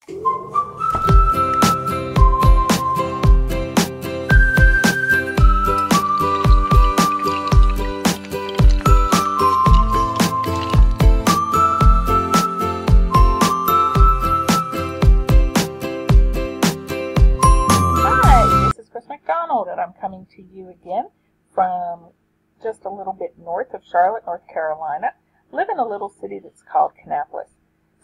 And I'm coming to you again from just a little bit north of Charlotte, North Carolina. I live in a little city that's called Kannapolis.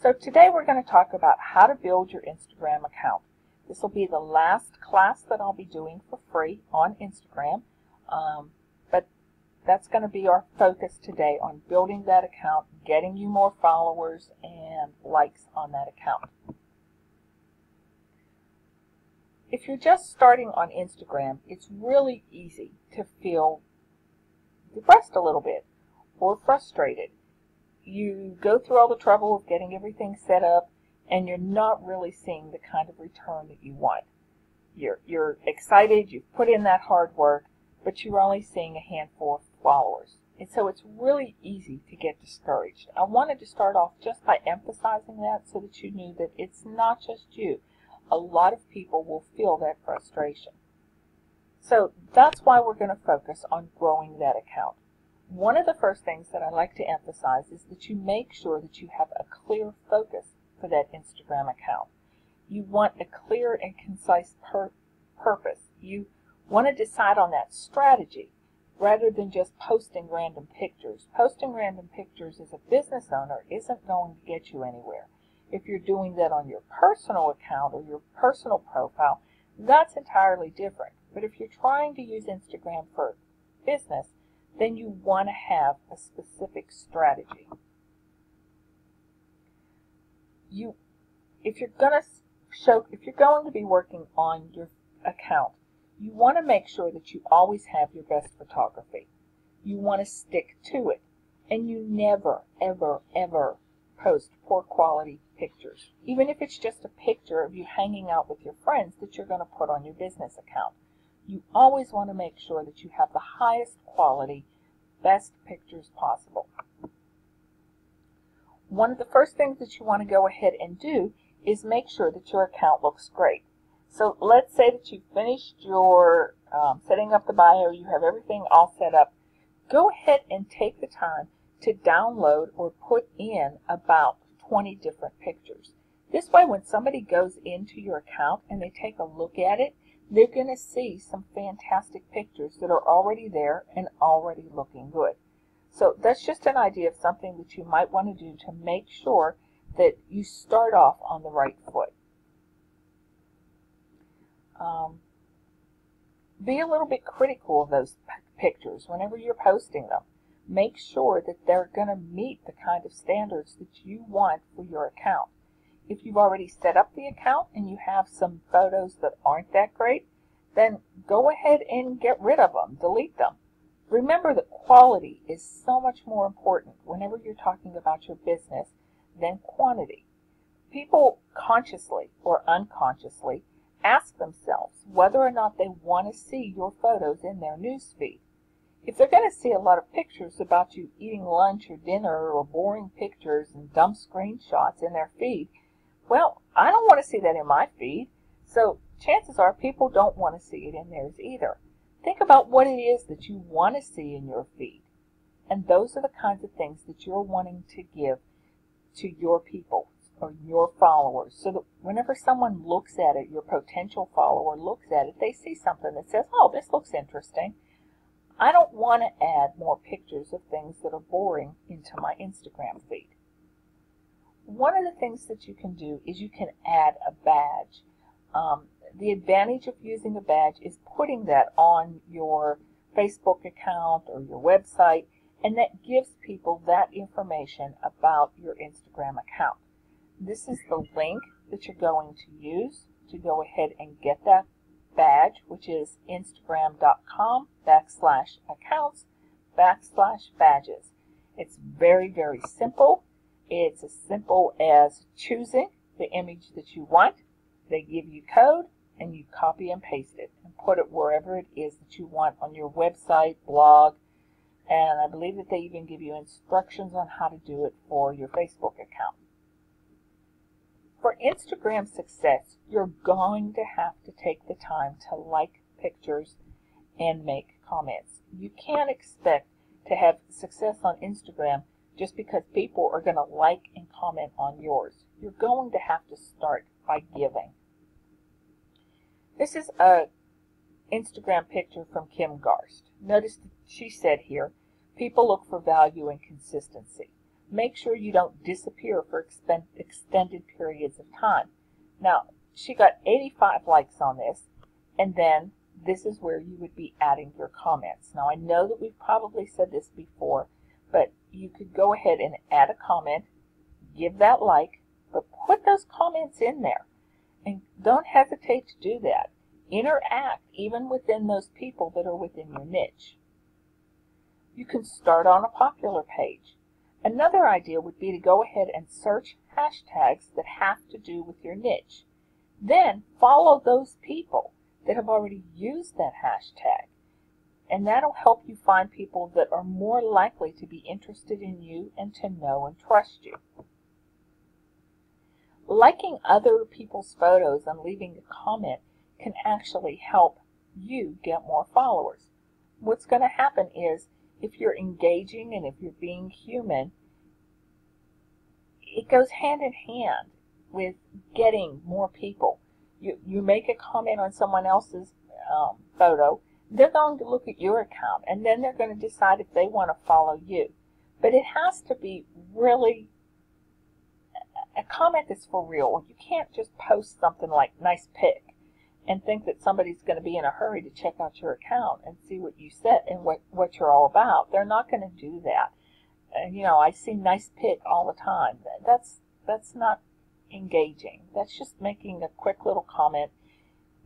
So today we're going to talk about how to build your Instagram account. This will be the last class that I'll be doing for free on Instagram, but that's going to be our focus today, on building that account, getting you more followers and likes on that account. If you're just starting on Instagram, it's really easy to feel depressed a little bit or frustrated. You go through all the trouble of getting everything set up and you're not really seeing the kind of return that you want. You're excited, you've put in that hard work, but you're only seeing a handful of followers. And so it's really easy to get discouraged. I wanted to start off just by emphasizing that so that you knew that it's not just you. A lot of people will feel that frustration. So that's why we're going to focus on growing that account. One of the first things that I like to emphasize is that you make sure that you have a clear focus for that Instagram account. You want a clear and concise purpose. You want to decide on that strategy rather than just posting random pictures. Posting random pictures as a business owner isn't going to get you anywhere. If you're doing that on your personal account or your personal profile, that's entirely different. But if you're trying to use Instagram for business, then you want to have a specific strategy. If you're going to be working on your account, you want to make sure that you always have your best photography. You want to stick to it, and you never, ever, ever post poor quality pictures, even if it's just a picture of you hanging out with your friends that you're going to put on your business account. You always want to make sure that you have the highest quality, best pictures possible. One of the first things that you want to go ahead and do is make sure that your account looks great. So let's say that you've finished your setting up the bio, you have everything all set up. Go ahead and take the time to download or put in about 20 different pictures. This way, when somebody goes into your account and they take a look at it, they're going to see some fantastic pictures that are already there and already looking good. So that's just an idea of something that you might want to do to make sure that you start off on the right foot. Be a little bit critical of those pictures whenever you're posting them. Make sure that they're going to meet the kind of standards that you want for your account. If you've already set up the account and you have some photos that aren't that great, then go ahead and get rid of them, delete them. Remember that quality is so much more important whenever you're talking about your business than quantity. People consciously or unconsciously ask themselves whether or not they want to see your photos in their newsfeed. If they're going to see a lot of pictures about you eating lunch or dinner or boring pictures and dumb screenshots in their feed, well, I don't want to see that in my feed. So chances are people don't want to see it in theirs either. Think about what it is that you want to see in your feed. And those are the kinds of things that you're wanting to give to your people or your followers, so that whenever someone looks at it, your potential follower looks at it, they see something that says, oh, this looks interesting. I don't want to add more pictures of things that are boring into my Instagram feed. One of the things that you can do is you can add a badge. The advantage of using a badge is putting that on your Facebook account or your website, and that gives people that information about your Instagram account. This is the link that you're going to use to go ahead and get that badge, which is instagram.com/accounts/badges. It's very, very simple. It's as simple as choosing the image that you want. They give you code and you copy and paste it and put it wherever it is that you want on your website, blog, and I believe that they even give you instructions on how to do it for your Facebook account. For Instagram success, you're going to have to take the time to like pictures and make comments. You can't expect to have success on Instagram just because people are going to like and comment on yours. You're going to have to start by giving. This is a Instagram picture from Kim Garst. Notice that she said here, people look for value and consistency. Make sure you don't disappear for extended periods of time. Now, she got 85 likes on this, and then this is where you would be adding your comments. Now, I know that we've probably said this before, but you could go ahead and add a comment, give that like, but put those comments in there. And don't hesitate to do that. Interact even within those people that are within your niche. You can start on a popular page. Another idea would be to go ahead and search hashtags that have to do with your niche. Then follow those people that have already used that hashtag. And that'll help you find people that are more likely to be interested in you and to know and trust you. Liking other people's photos and leaving a comment can actually help you get more followers. What's going to happen is, if you're engaging and if you're being human, it goes hand in hand with getting more people. You make a comment on someone else's photo, they're going to look at your account, and then they're going to decide if they want to follow you. But it has to be really a comment that's for real. You can't just post something like nice pic and think that somebody's going to be in a hurry to check out your account and see what you said and what you're all about. They're not going to do that. And, you know, I see nice pic all the time. That's not engaging. That's just making a quick little comment.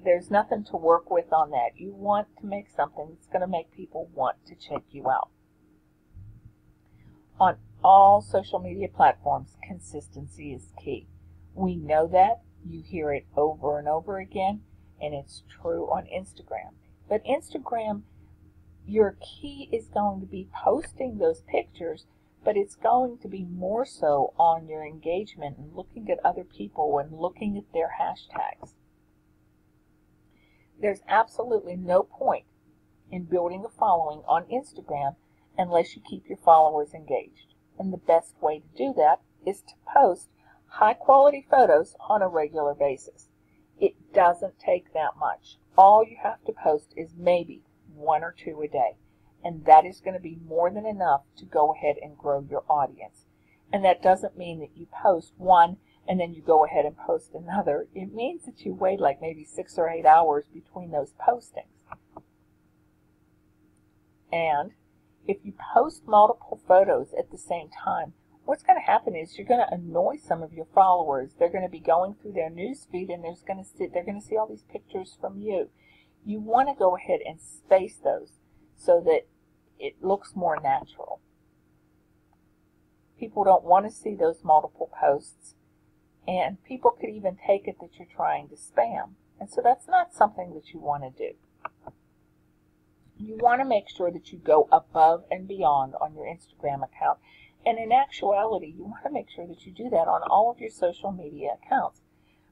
There's nothing to work with on that. You want to make something that's going to make people want to check you out. On all social media platforms, consistency is key. We know that. You hear it over and over again, and it's true on Instagram. But Instagram, your key is going to be posting those pictures, but it's going to be more so on your engagement and looking at other people and looking at their hashtags. There's absolutely no point in building a following on Instagram unless you keep your followers engaged. And the best way to do that is to post high-quality photos on a regular basis. It doesn't take that much. All you have to post is maybe 1 or 2 a day, and that is going to be more than enough to go ahead and grow your audience. And that doesn't mean that you post one and then you go ahead and post another. It means that you wait like maybe 6 or 8 hours between those postings. And if you post multiple photos at the same time, what's going to happen is you're going to annoy some of your followers. They're going to be going through their news feed and they're going to see all these pictures from you. You want to go ahead and space those so that it looks more natural. People don't want to see those multiple posts, and people could even take it that you're trying to spam. And so that's not something that you want to do. You want to make sure that you go above and beyond on your Instagram account. And in actuality, you want to make sure that you do that on all of your social media accounts.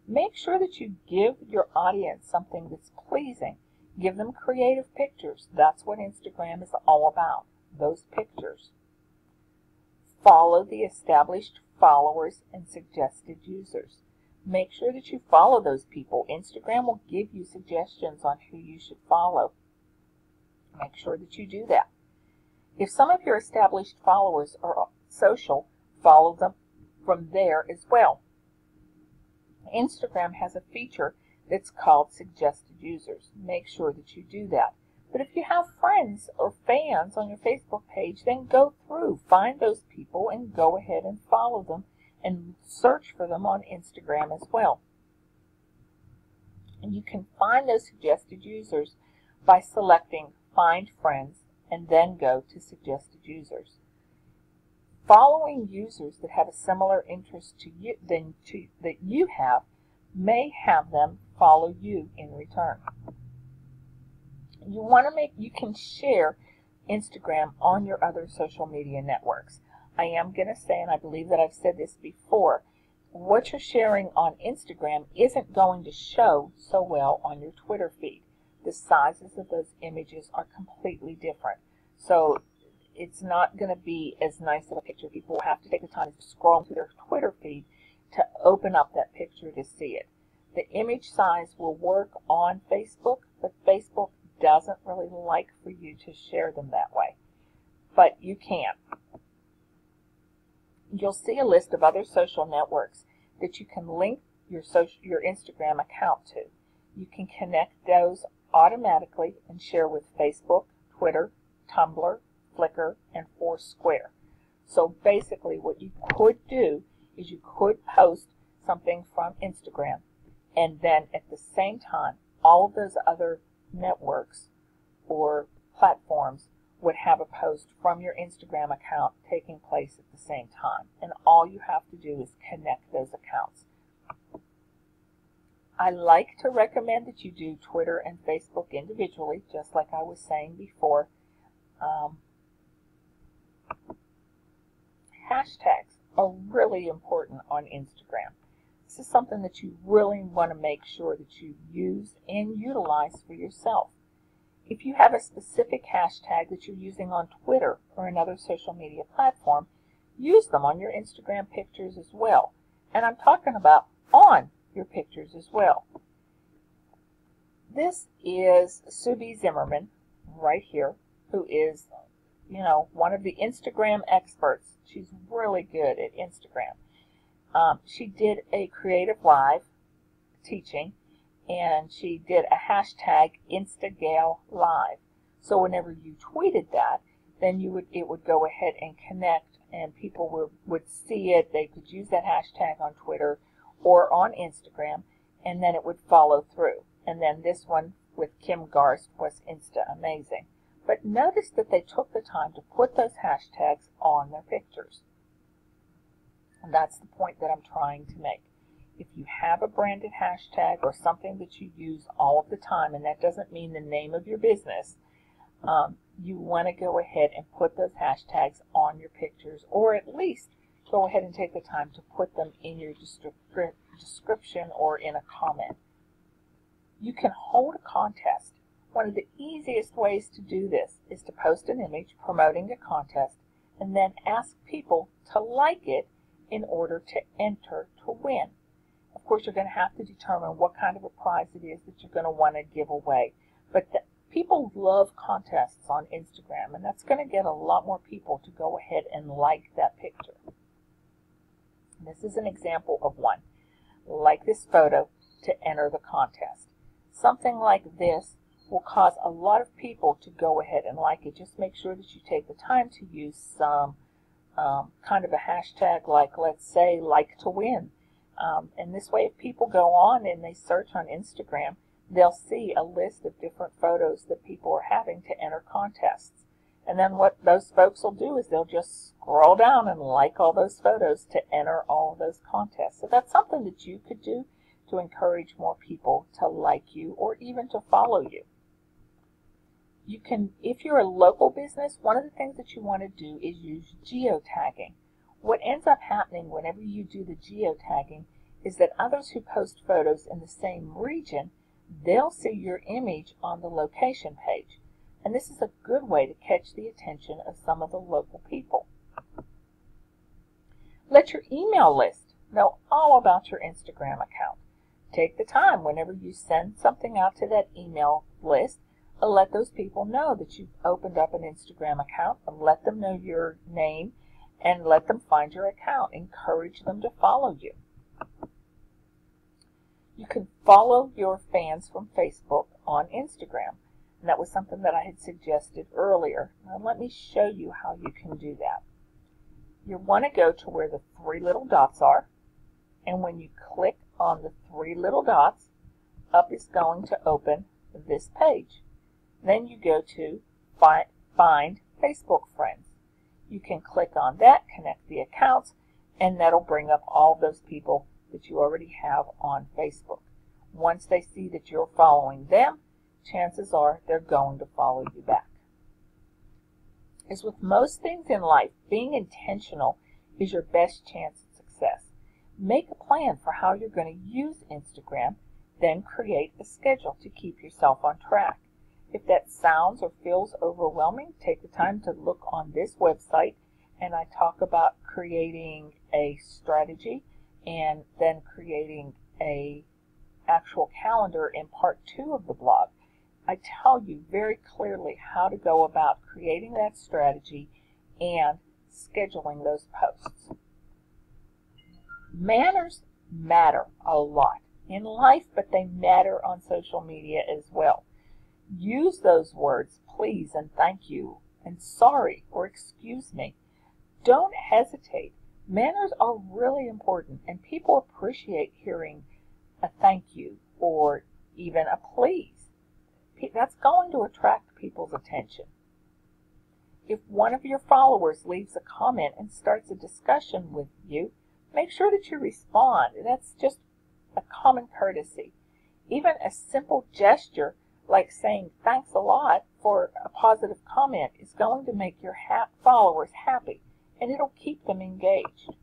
Make sure that you give your audience something that's pleasing. Give them creative pictures. That's what Instagram is all about, those pictures. Follow the established followers and suggested users. Make sure that you follow those people. Instagram will give you suggestions on who you should follow. Make sure that you do that. If some of your established followers are social, follow them from there as well. Instagram has a feature that's called suggested users. Make sure that you do that. But if you have friends or fans on your Facebook page, then go through, find those people, and go ahead and follow them and search for them on Instagram as well. And you can find those suggested users by selecting Find Friends and then go to Suggested Users. Following users that have a similar interest to you that you have may have them follow you in return. You can share Instagram on your other social media networks. I am going to say, and I believe that I've said this before, what you're sharing on Instagram isn't going to show so well on your Twitter feed. The sizes of those images are completely different. So it's not going to be as nice of a picture. People will have to take the time to scroll through their Twitter feed to open up that picture to see it. The image size will work on Facebook, but Facebook doesn't really like for you to share them that way. But you can. You'll see a list of other social networks that you can link your Instagram account to. You can connect those automatically and share with Facebook, Twitter, Tumblr, Flickr, and Foursquare. So basically what you could do is you could post something from Instagram, and then at the same time all of those other networks or platforms would have a post from your Instagram account taking place at the same time. And all you have to do is connect those accounts. I like to recommend that you do Twitter and Facebook individually, just like I was saying before. Hashtags are really important on Instagram. This is something that you really want to make sure that you use and utilize for yourself. If you have a specific hashtag that you're using on Twitter or another social media platform, use them on your Instagram pictures as well. And I'm talking about on your pictures as well. This is Subi Zimmerman right here, who is, one of the Instagram experts. She's really good at Instagram. She did a Creative Live teaching, and she did a hashtag InstaGalLive. So whenever you tweeted that, then it would go ahead and connect, and people would see it. They could use that hashtag on Twitter or on Instagram, and then it would follow through. And then this one with Kim Garst was Insta Amazing. But notice that they took the time to put those hashtags on their pictures. And that's the point that I'm trying to make. If you have a branded hashtag or something that you use all of the time, and that doesn't mean the name of your business, you want to go ahead and put those hashtags on your pictures, or at least go ahead and take the time to put them in your description or in a comment. You can hold a contest. One of the easiest ways to do this is to post an image promoting a contest and then ask people to like it in order to enter to win. Of course, you're going to have to determine what kind of a prize it is that you're going to want to give away. But people love contests on Instagram, and that's going to get a lot more people to go ahead and like that picture. This is an example of one. Like this photo to enter the contest. Something like this will cause a lot of people to go ahead and like it. Just make sure that you take the time to use some kind of a hashtag like, let's say, like to win. And this way, if people go on and they search on Instagram, they'll see a list of different photos that people are having to enter contests. And then what those folks will do is they'll just scroll down and like all those photos to enter all of those contests. So that's something that you could do to encourage more people to like you or even to follow you. You can, if you're a local business, one of the things that you want to do is use geotagging. What ends up happening whenever you do the geotagging is that others who post photos in the same region, they'll see your image on the location page. And this is a good way to catch the attention of some of the local people. Let your email list know all about your Instagram account. Take the time whenever you send something out to that email list, let those people know that you've opened up an Instagram account, and let them know your name and let them find your account. Encourage them to follow you. You can follow your fans from Facebook on Instagram. And that was something that I had suggested earlier. Now let me show you how you can do that. You want to go to where the three little dots are, and when you click on the three little dots, up is going to open this page. Then you go to Find Facebook Friends. You can click on that, connect the accounts, and that'll bring up all those people that you already have on Facebook. Once they see that you're following them, chances are they're going to follow you back. As with most things in life, being intentional is your best chance at success. Make a plan for how you're going to use Instagram, then create a schedule to keep yourself on track. If that sounds or feels overwhelming, take the time to look on this website, and I talk about creating a strategy and then creating a actual calendar in part 2 of the blog. I tell you very clearly how to go about creating that strategy and scheduling those posts. Manners matter a lot in life, but they matter on social media as well. Use those words, please and thank you, and sorry or excuse me. Don't hesitate. Manners are really important, and people appreciate hearing a thank you or even a please. That's going to attract people's attention. If one of your followers leaves a comment and starts a discussion with you, make sure that you respond. That's just a common courtesy. Even a simple gesture like saying thanks a lot for a positive comment is going to make your followers happy, and it'll keep them engaged.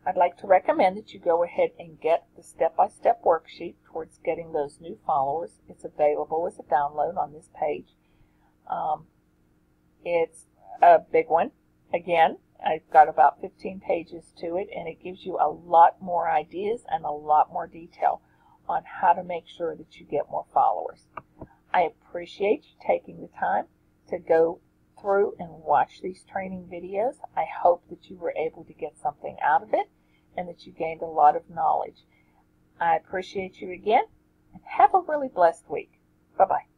I'd like to recommend that you go ahead and get the step-by-step worksheet towards getting those new followers. It's available as a download on this page. It's a big one. Again, I've got about 15 pages to it, and it gives you a lot more ideas and a lot more detail on how to make sure that you get more followers. I appreciate you taking the time to go through and watch these training videos. I hope that you were able to get something out of it and that you gained a lot of knowledge. I appreciate you again, and have a really blessed week. Bye-bye.